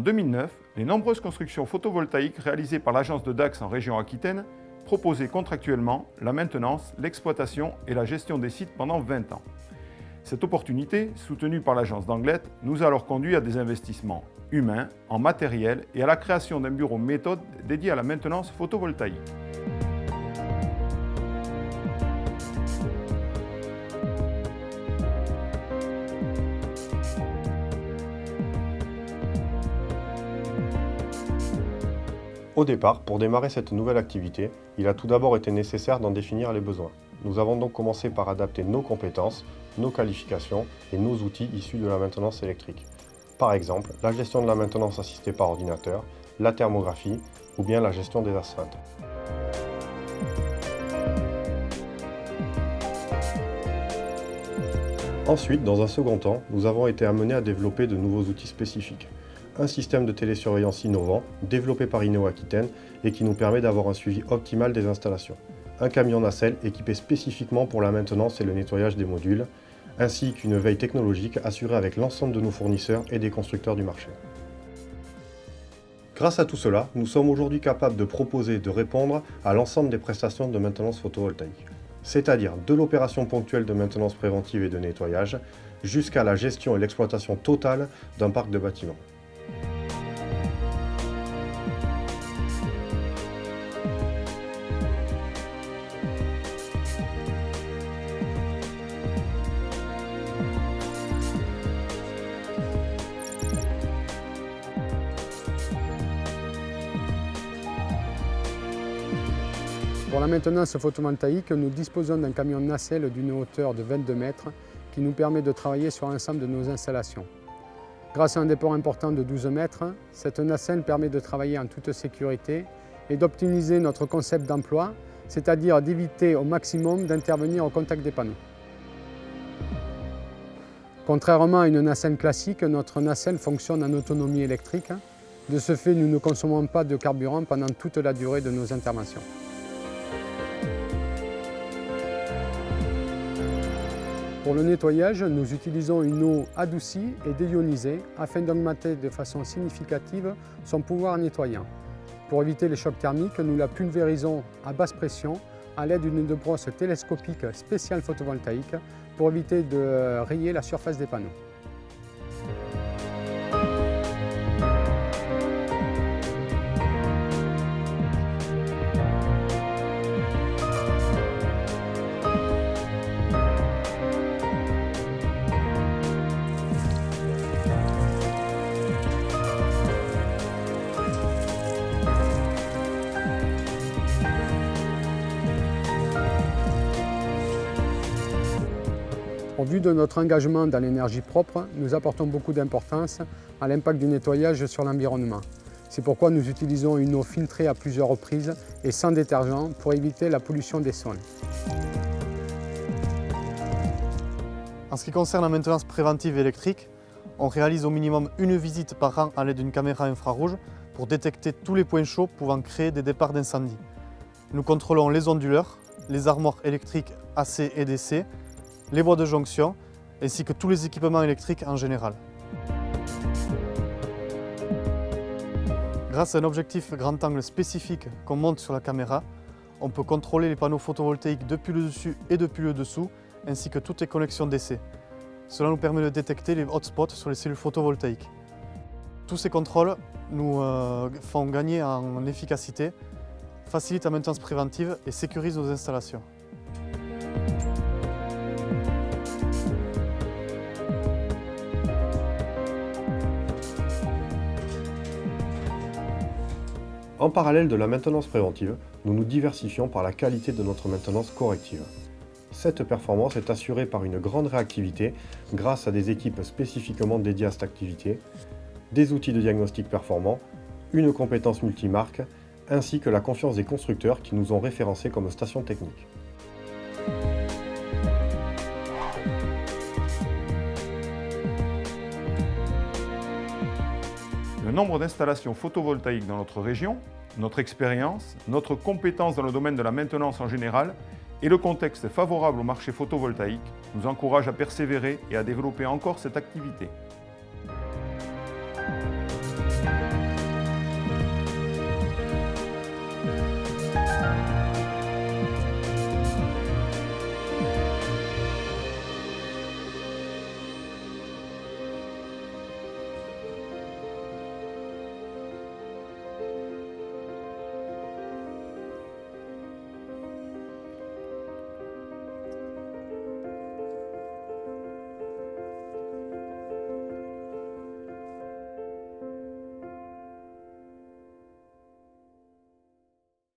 2009, les nombreuses constructions photovoltaïques réalisées par l'agence de Dax en région Aquitaine proposaient contractuellement la maintenance, l'exploitation et la gestion des sites pendant 20 ans. Cette opportunité, soutenue par l'agence d'Anglet, nous a alors conduit à des investissements humains, en matériel et à la création d'un bureau méthode dédié à la maintenance photovoltaïque. Au départ, pour démarrer cette nouvelle activité, il a tout d'abord été nécessaire d'en définir les besoins. Nous avons donc commencé par adapter nos compétences, nos qualifications et nos outils issus de la maintenance électrique. Par exemple, la gestion de la maintenance assistée par ordinateur, la thermographie ou bien la gestion des astreintes. Ensuite, dans un second temps, nous avons été amenés à développer de nouveaux outils spécifiques. Un système de télésurveillance innovant, développé par INEO Aquitaine et qui nous permet d'avoir un suivi optimal des installations. Un camion nacelle équipé spécifiquement pour la maintenance et le nettoyage des modules, ainsi qu'une veille technologique assurée avec l'ensemble de nos fournisseurs et des constructeurs du marché. Grâce à tout cela, nous sommes aujourd'hui capables de proposer et de répondre à l'ensemble des prestations de maintenance photovoltaïque, c'est-à-dire de l'opération ponctuelle de maintenance préventive et de nettoyage, jusqu'à la gestion et l'exploitation totale d'un parc de bâtiments. Pour la maintenance photovoltaïque, nous disposons d'un camion nacelle d'une hauteur de 22 mètres qui nous permet de travailler sur l'ensemble de nos installations. Grâce à un dépôt important de 12 mètres, cette nacelle permet de travailler en toute sécurité et d'optimiser notre concept d'emploi, c'est-à-dire d'éviter au maximum d'intervenir au contact des panneaux. Contrairement à une nacelle classique, notre nacelle fonctionne en autonomie électrique. De ce fait, nous ne consommons pas de carburant pendant toute la durée de nos interventions. Pour le nettoyage, nous utilisons une eau adoucie et déionisée afin d'augmenter de façon significative son pouvoir nettoyant. Pour éviter les chocs thermiques, nous la pulvérisons à basse pression à l'aide d'une brosse télescopique spéciale photovoltaïque pour éviter de rayer la surface des panneaux. Au vu de notre engagement dans l'énergie propre, nous apportons beaucoup d'importance à l'impact du nettoyage sur l'environnement. C'est pourquoi nous utilisons une eau filtrée à plusieurs reprises et sans détergent pour éviter la pollution des sols. En ce qui concerne la maintenance préventive électrique, on réalise au minimum une visite par an à l'aide d'une caméra infrarouge pour détecter tous les points chauds pouvant créer des départs d'incendie. Nous contrôlons les onduleurs, les armoires électriques AC et DC, les bois de jonction, ainsi que tous les équipements électriques en général. Grâce à un objectif grand angle spécifique qu'on monte sur la caméra, on peut contrôler les panneaux photovoltaïques depuis le dessus et depuis le dessous, ainsi que toutes les connexions DC. Cela nous permet de détecter les hotspots sur les cellules photovoltaïques. Tous ces contrôles nous font gagner en efficacité, facilitent la maintenance préventive et sécurisent nos installations. En parallèle de la maintenance préventive, nous nous diversifions par la qualité de notre maintenance corrective. Cette performance est assurée par une grande réactivité grâce à des équipes spécifiquement dédiées à cette activité, des outils de diagnostic performants, une compétence multimarque, ainsi que la confiance des constructeurs qui nous ont référencés comme station technique. Le nombre d'installations photovoltaïques dans notre région, notre expérience, notre compétence dans le domaine de la maintenance en général et le contexte favorable au marché photovoltaïque nous encouragent à persévérer et à développer encore cette activité.